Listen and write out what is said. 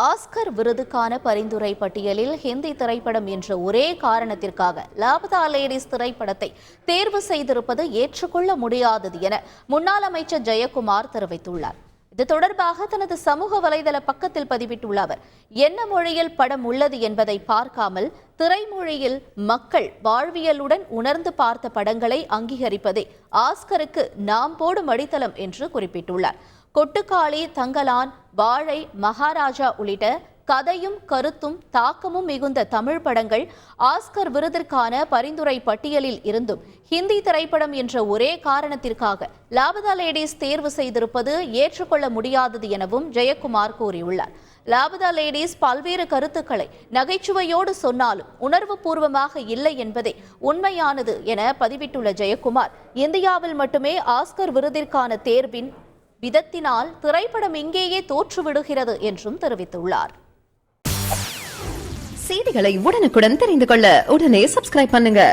Oscar விருதுக்கான பரிந்துரை பட்டியலில் ஹிந்தி திரைப்படம் என்ற ஒரே காரணத்திற்காக லாபதா லேடிஸ் திரைப்படத்தை தேர்வு செய்திருப்பது ஏற்றுக்கொள்ள முடியாதது என முன்னாள் அமைச்சர் ஜெயக்குமார் தெரிவித்துள்ளார். இது தொடர்பாக தனது சமூக வலைதள பக்கத்தில் பதிவிட்டுள்ள அவர், என்ன மொழியில் படம் உள்ளது என்பதை பார்க்காமல் திரைமொழியில் மக்கள் வாழ்வியலுடன் உணர்ந்து பார்த்த படங்களை அங்கீகரிப்பதே ஆஸ்கருக்கு நாம் போடும் அடித்தளம் என்று குறிப்பிட்டுள்ளார். கொட்டுக்காளி, தங்கலான், வாழை, மகாராஜா உள்ளிட்ட கதையும் கருத்தும் தாக்கமும் மிகுந்த தமிழ் படங்கள் ஆஸ்கர் விருதிற்கான பரிந்துரை பட்டியலில் இருந்தும் ஹிந்தி திரைப்படம் என்ற ஒரே காரணத்திற்காக லாபதா லேடிஸ் தேர்வு செய்திருப்பது ஏற்றுக்கொள்ள முடியாதது எனவும் ஜெயக்குமார் கூறியுள்ளார். லாபதா லேடிஸ் பல்வேறு கருத்துக்களை நகைச்சுவையோடு சொன்னாலும் உணர்வு பூர்வமாக இல்லை என்பதே உண்மையானது என பதிவிட்டுள்ள ஜெயக்குமார், இந்தியாவில் மட்டுமே ஆஸ்கர் விருதிற்கான தேர்வின் விதத்தினால் திரைப்படம் இங்கேயே தோற்றுவிடுகிறது என்றும் தெரிவித்துள்ளார். செய்திகளை உடனுக்குடன் தெரிந்து கொள்ள உடனே சப்ஸ்கிரைப் பண்ணுங்க.